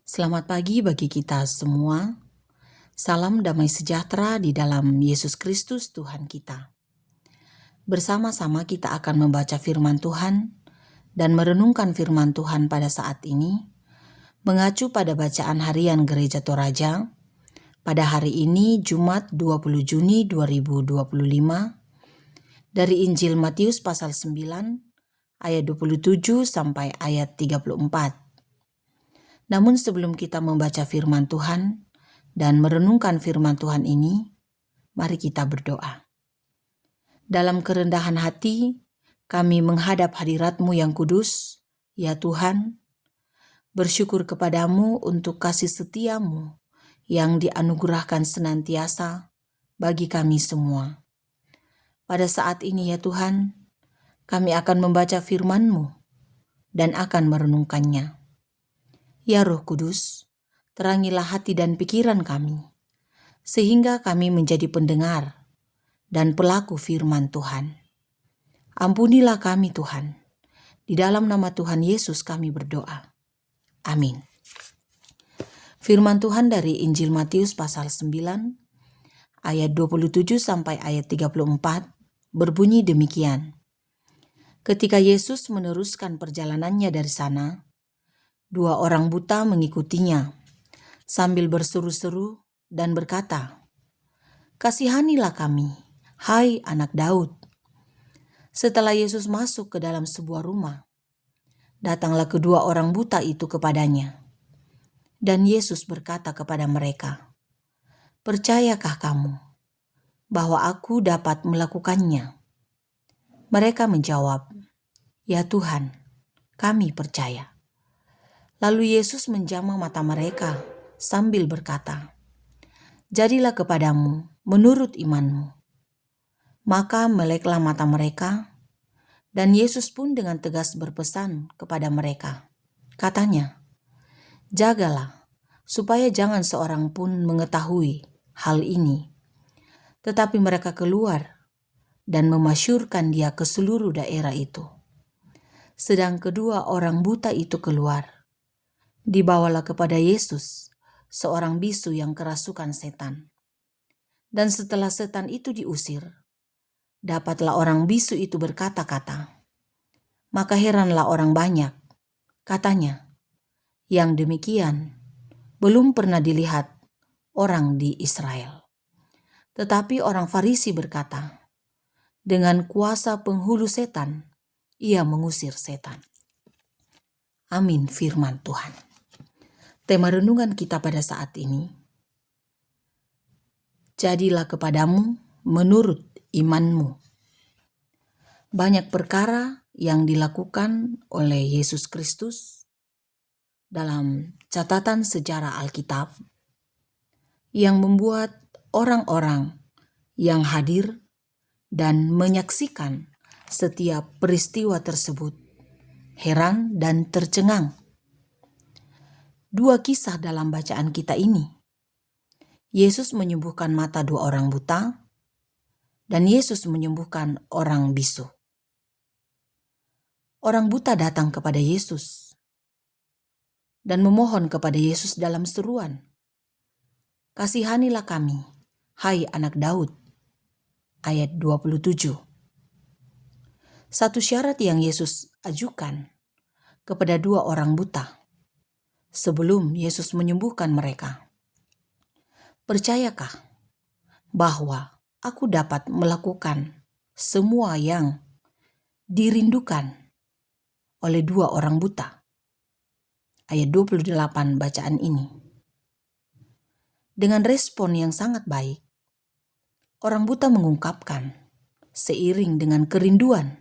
Selamat pagi bagi kita semua. Salam damai sejahtera di dalam Yesus Kristus Tuhan kita. Bersama-sama kita akan membaca firman Tuhan dan merenungkan firman Tuhan pada saat ini, mengacu pada bacaan harian Gereja Toraja pada hari ini Jumat 20 Juni 2025 dari Injil Matius pasal 9 ayat 27 sampai ayat 34. Namun sebelum kita membaca firman Tuhan dan merenungkan firman Tuhan ini, mari kita berdoa. Dalam kerendahan hati, kami menghadap hadirat-Mu yang kudus, ya Tuhan, bersyukur kepadamu untuk kasih setia-Mu yang dianugerahkan senantiasa bagi kami semua. Pada saat ini ya Tuhan, kami akan membaca firman-Mu dan akan merenungkannya. Ya Roh Kudus, terangilah hati dan pikiran kami, sehingga kami menjadi pendengar dan pelaku firman Tuhan. Ampunilah kami Tuhan, di dalam nama Tuhan Yesus kami berdoa. Amin. Firman Tuhan dari Injil Matius pasal 9, ayat 27 sampai ayat 34, berbunyi demikian. Ketika Yesus meneruskan perjalanannya dari sana, 2 orang buta mengikutinya, sambil berseru-seru dan berkata, "Kasihanilah kami, hai anak Daud." Setelah Yesus masuk ke dalam sebuah rumah, datanglah kedua orang buta itu kepadanya. Dan Yesus berkata kepada mereka, "Percayakah kamu bahwa aku dapat melakukannya?" Mereka menjawab, "Ya Tuhan, kami percaya." Lalu Yesus menjamah mata mereka sambil berkata, "Jadilah kepadamu menurut imanmu." Maka meleklah mata mereka, dan Yesus pun dengan tegas berpesan kepada mereka. Katanya, "Jagalah, supaya jangan seorang pun mengetahui hal ini." Tetapi mereka keluar dan memasyurkan dia ke seluruh daerah itu. Sedang kedua orang buta itu keluar, dibawalah kepada Yesus seorang bisu yang kerasukan setan. Dan setelah setan itu diusir, dapatlah orang bisu itu berkata-kata. Maka heranlah orang banyak. Katanya, "Yang demikian belum pernah dilihat orang di Israel." Tetapi orang Farisi berkata, "Dengan kuasa penghulu setan, ia mengusir setan." Amin firman Tuhan. Tema renungan kita pada saat ini, jadilah kepadamu menurut imanmu. Banyak perkara yang dilakukan oleh Yesus Kristus dalam catatan sejarah Alkitab yang membuat orang-orang yang hadir dan menyaksikan setiap peristiwa tersebut heran dan tercengang. 2 kisah dalam bacaan kita ini, Yesus menyembuhkan mata 2 orang buta dan Yesus menyembuhkan orang bisu. Orang buta datang kepada Yesus dan memohon kepada Yesus dalam seruan, "Kasihanilah kami, hai anak Daud." Ayat 27. Satu syarat yang Yesus ajukan kepada 2 orang buta sebelum Yesus menyembuhkan mereka. "Percayakah bahwa aku dapat melakukan semua yang dirindukan oleh 2 orang buta?" Ayat 28 bacaan ini. Dengan respon yang sangat baik, orang buta mengungkapkan seiring dengan kerinduan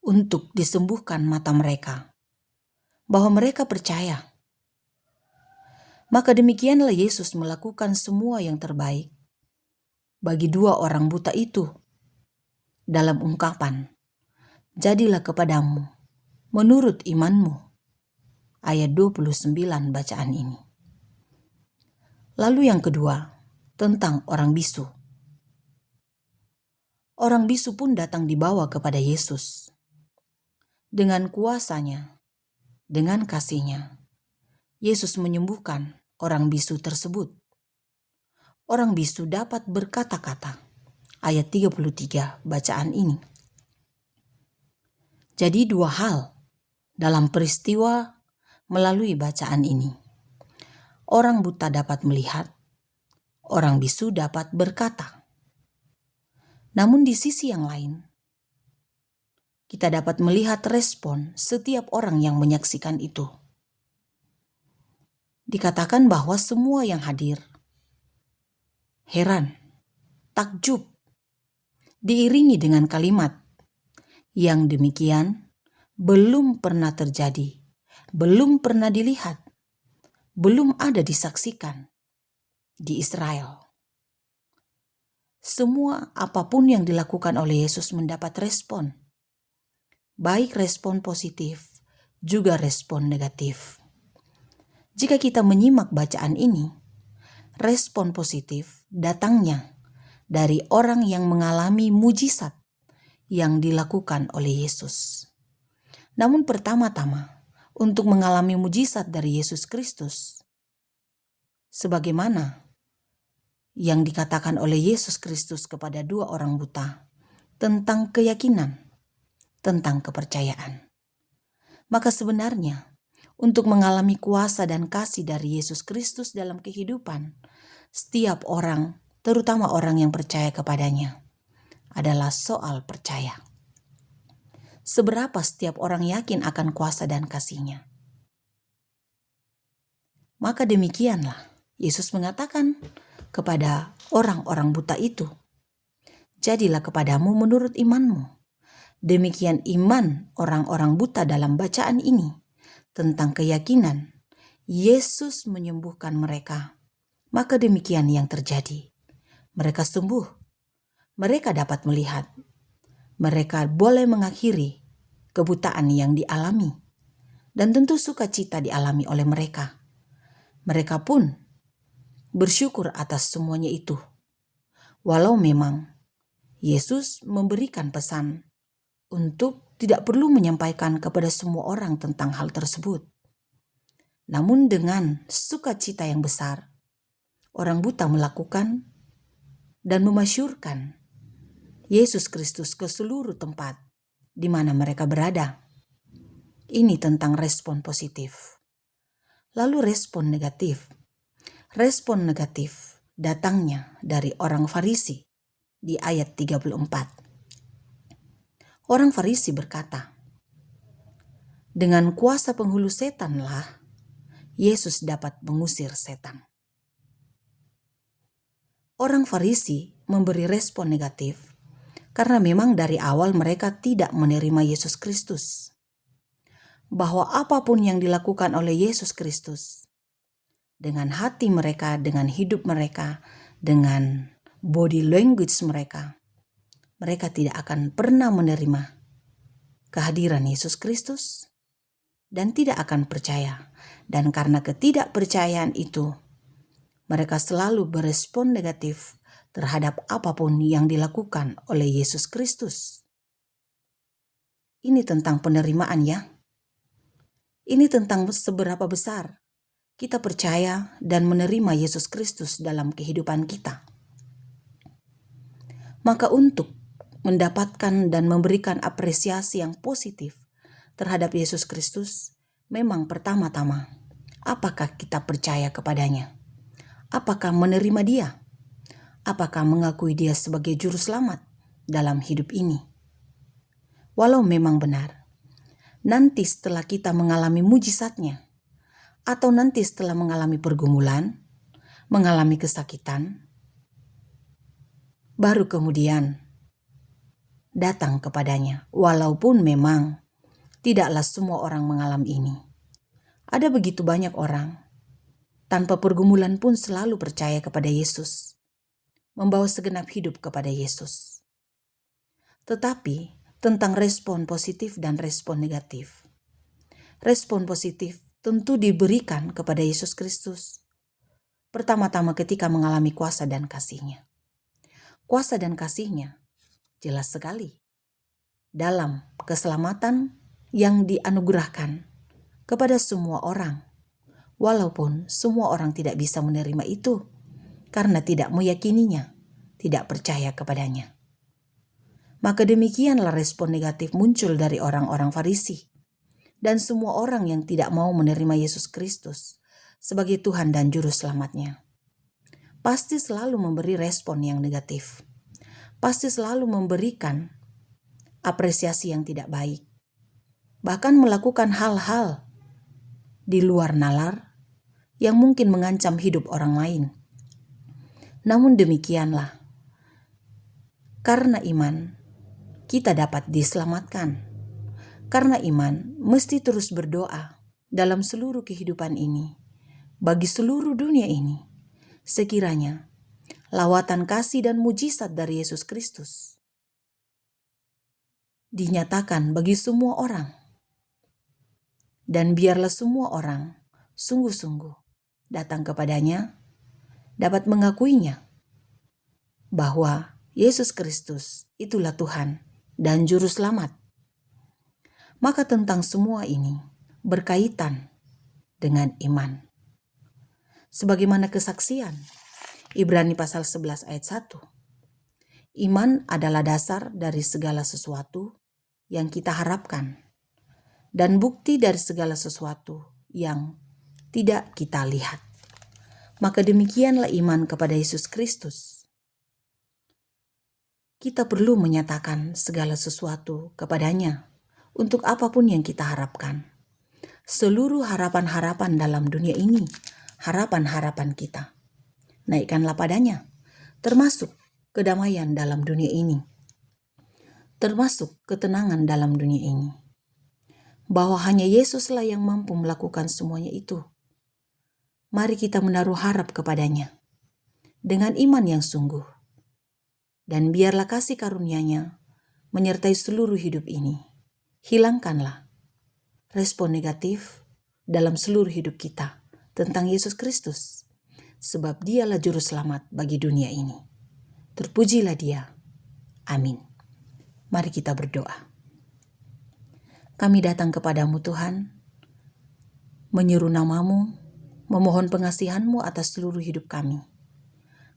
untuk disembuhkan mata mereka, bahwa mereka percaya. Maka demikianlah Yesus melakukan semua yang terbaik bagi 2 orang buta itu dalam ungkapan, "Jadilah kepadamu menurut imanmu." Ayat 29 bacaan ini. Lalu yang kedua, tentang orang bisu. Orang bisu pun datang dibawa kepada Yesus. Dengan kuasanya, dengan kasihnya, Yesus menyembuhkan orang bisu tersebut. Orang bisu dapat berkata-kata. Ayat 33 bacaan ini. Jadi dua hal dalam peristiwa melalui bacaan ini. Orang buta dapat melihat, orang bisu dapat berkata. Namun di sisi yang lain, kita dapat melihat respon setiap orang yang menyaksikan itu. Dikatakan bahwa semua yang hadir heran, takjub, diiringi dengan kalimat yang demikian belum pernah terjadi, belum pernah dilihat, belum ada disaksikan di Israel. Semua apapun yang dilakukan oleh Yesus mendapat respon, baik respon positif, juga respon negatif. Jika kita menyimak bacaan ini, respon positif datangnya dari orang yang mengalami mujizat yang dilakukan oleh Yesus. Namun pertama-tama, untuk mengalami mujizat dari Yesus Kristus, sebagaimana yang dikatakan oleh Yesus Kristus kepada dua orang buta tentang keyakinan, tentang kepercayaan. Maka sebenarnya, untuk mengalami kuasa dan kasih dari Yesus Kristus dalam kehidupan, setiap orang, terutama orang yang percaya kepadanya, adalah soal percaya. Seberapa setiap orang yakin akan kuasa dan kasih-Nya. Maka demikianlah Yesus mengatakan kepada orang-orang buta itu, jadilah kepadamu menurut imanmu. Demikian iman orang-orang buta dalam bacaan ini tentang keyakinan Yesus menyembuhkan mereka. Maka demikian yang terjadi. Mereka sembuh. Mereka dapat melihat. Mereka boleh mengakhiri kebutaan yang dialami. Dan tentu sukacita dialami oleh mereka. Mereka pun bersyukur atas semuanya itu. Walau memang Yesus memberikan pesan untuk tidak perlu menyampaikan kepada semua orang tentang hal tersebut. Namun dengan sukacita yang besar, orang buta melakukan dan memasyurkan Yesus Kristus ke seluruh tempat di mana mereka berada. Ini tentang respon positif. Lalu respon negatif. Respon negatif datangnya dari orang Farisi di ayat 34. Orang Farisi berkata, dengan kuasa penghulu setanlah Yesus dapat mengusir setan. Orang Farisi memberi respon negatif karena memang dari awal mereka tidak menerima Yesus Kristus. Bahwa apapun yang dilakukan oleh Yesus Kristus, dengan hati mereka, dengan hidup mereka, dengan body language mereka, mereka tidak akan pernah menerima kehadiran Yesus Kristus dan tidak akan percaya. Dan karena ketidakpercayaan itu, mereka selalu berespon negatif terhadap apapun yang dilakukan oleh Yesus Kristus. Ini tentang penerimaan ya. Ini tentang seberapa besar kita percaya dan menerima Yesus Kristus dalam kehidupan kita. Maka untuk mendapatkan dan memberikan apresiasi yang positif terhadap Yesus Kristus, memang pertama-tama, apakah kita percaya kepadanya? Apakah menerima Dia? Apakah mengakui Dia sebagai juru selamat dalam hidup ini? Walau memang benar, nanti setelah kita mengalami mujizatnya, atau nanti setelah mengalami pergumulan, mengalami kesakitan, baru kemudian datang kepadanya. Walaupun memang tidaklah semua orang mengalami ini. Ada begitu banyak orang, tanpa pergumulan pun selalu percaya kepada Yesus, membawa segenap hidup kepada Yesus. Tetapi tentang respon positif dan respon negatif. Respon positif tentu diberikan kepada Yesus Kristus. Pertama-tama ketika mengalami kuasa dan kasih-Nya. Kuasa dan kasih-Nya jelas sekali dalam keselamatan yang dianugerahkan kepada semua orang, walaupun semua orang tidak bisa menerima itu karena tidak meyakininya, tidak percaya kepadanya. Maka demikianlah respon negatif muncul dari orang-orang Farisi dan semua orang yang tidak mau menerima Yesus Kristus sebagai Tuhan dan Juru Selamatnya. Pasti selalu memberi respon yang negatif. Pasti selalu memberikan apresiasi yang tidak baik. Bahkan melakukan hal-hal di luar nalar yang mungkin mengancam hidup orang lain. Namun demikianlah, karena iman, kita dapat diselamatkan. Karena iman, mesti terus berdoa dalam seluruh kehidupan ini, bagi seluruh dunia ini, sekiranya lawatan kasih dan mujizat dari Yesus Kristus dinyatakan bagi semua orang. Dan biarlah semua orang sungguh-sungguh datang kepadanya, dapat mengakuinya bahwa Yesus Kristus itulah Tuhan dan Juru Selamat. Maka tentang semua ini berkaitan dengan iman. Sebagaimana kesaksian Ibrani pasal 11 ayat 1. Iman adalah dasar dari segala sesuatu yang kita harapkan dan bukti dari segala sesuatu yang tidak kita lihat. Maka demikianlah iman kepada Yesus Kristus. Kita perlu menyatakan segala sesuatu kepadanya untuk apapun yang kita harapkan. Seluruh harapan-harapan dalam dunia ini, harapan-harapan kita, naikkanlah padanya, termasuk kedamaian dalam dunia ini, termasuk ketenangan dalam dunia ini. Bahwa hanya Yesuslah yang mampu melakukan semuanya itu. Mari kita menaruh harap kepadanya dengan iman yang sungguh. Dan biarlah kasih karunia-Nya menyertai seluruh hidup ini. Hilangkanlah respon negatif dalam seluruh hidup kita tentang Yesus Kristus, sebab Dialah Juru Selamat bagi dunia ini. Terpujilah Dia. Amin. Mari kita berdoa. Kami datang kepadamu Tuhan, menyeru nama-Mu, memohon pengasihan-Mu atas seluruh hidup kami.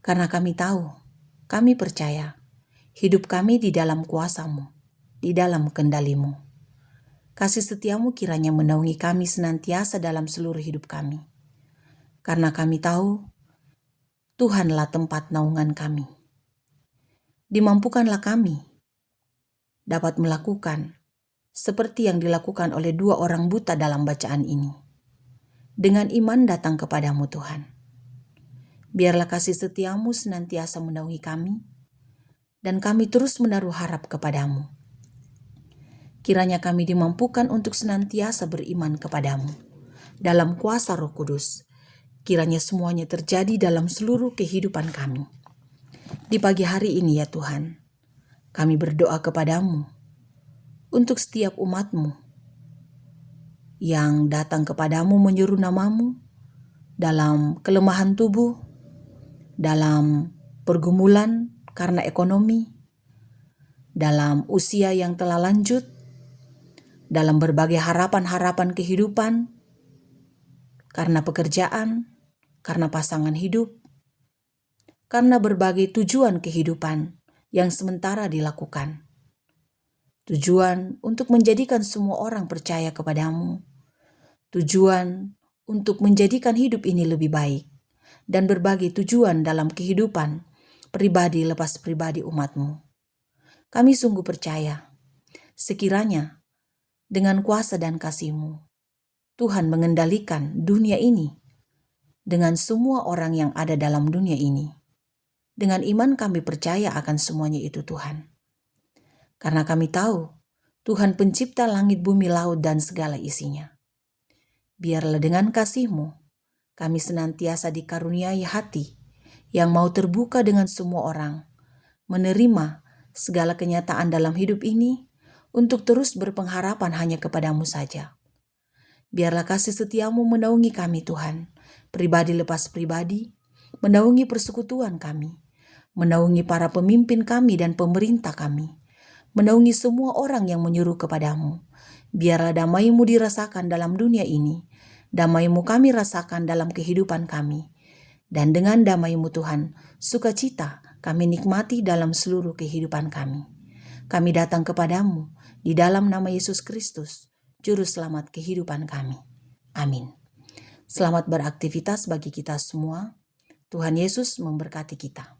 Karena kami tahu, kami percaya, hidup kami di dalam kuasa-Mu, di dalam kendali-Mu. Kasih setia-Mu kiranya menaungi kami senantiasa dalam seluruh hidup kami. Karena kami tahu, Tuhanlah tempat naungan kami. Dimampukanlah kami dapat melakukan seperti yang dilakukan oleh 2 orang buta dalam bacaan ini. Dengan iman datang kepadamu Tuhan. Biarlah kasih setia-Mu senantiasa menaungi kami, dan kami terus menaruh harap kepadamu. Kiranya kami dimampukan untuk senantiasa beriman kepadamu. Dalam kuasa Roh Kudus, kiranya semuanya terjadi dalam seluruh kehidupan kami. Di pagi hari ini ya Tuhan, kami berdoa kepadamu untuk setiap umat-Mu yang datang kepadamu menyeru nama-Mu dalam kelemahan tubuh, dalam pergumulan karena ekonomi, dalam usia yang telah lanjut, dalam berbagai harapan-harapan kehidupan, karena pekerjaan, karena pasangan hidup, karena berbagai tujuan kehidupan yang sementara dilakukan. Tujuan untuk menjadikan semua orang percaya kepadamu, tujuan untuk menjadikan hidup ini lebih baik, dan berbagai tujuan dalam kehidupan pribadi lepas pribadi umat-Mu. Kami sungguh percaya, sekiranya dengan kuasa dan kasih-Mu, Tuhan mengendalikan dunia ini dengan semua orang yang ada dalam dunia ini. Dengan iman kami percaya akan semuanya itu Tuhan. Karena kami tahu Tuhan pencipta langit, bumi, laut, dan segala isinya. Biarlah dengan kasih-Mu, kami senantiasa dikaruniai hati yang mau terbuka dengan semua orang, menerima segala kenyataan dalam hidup ini, untuk terus berpengharapan hanya kepadamu saja. Biarlah kasih setia-Mu menaungi kami Tuhan, pribadi lepas pribadi, menaungi persekutuan kami, menaungi para pemimpin kami dan pemerintah kami, menaungi semua orang yang menyuruh kepadamu. Biarlah damai-Mu dirasakan dalam dunia ini, Damai-Mu kami rasakan dalam kehidupan kami. Dan dengan damai-Mu Tuhan, sukacita kami nikmati dalam seluruh kehidupan kami. Kami datang kepadamu di dalam nama Yesus Kristus, Juru Selamat kehidupan kami. Amin. Selamat beraktivitas bagi kita semua. Tuhan Yesus memberkati kita.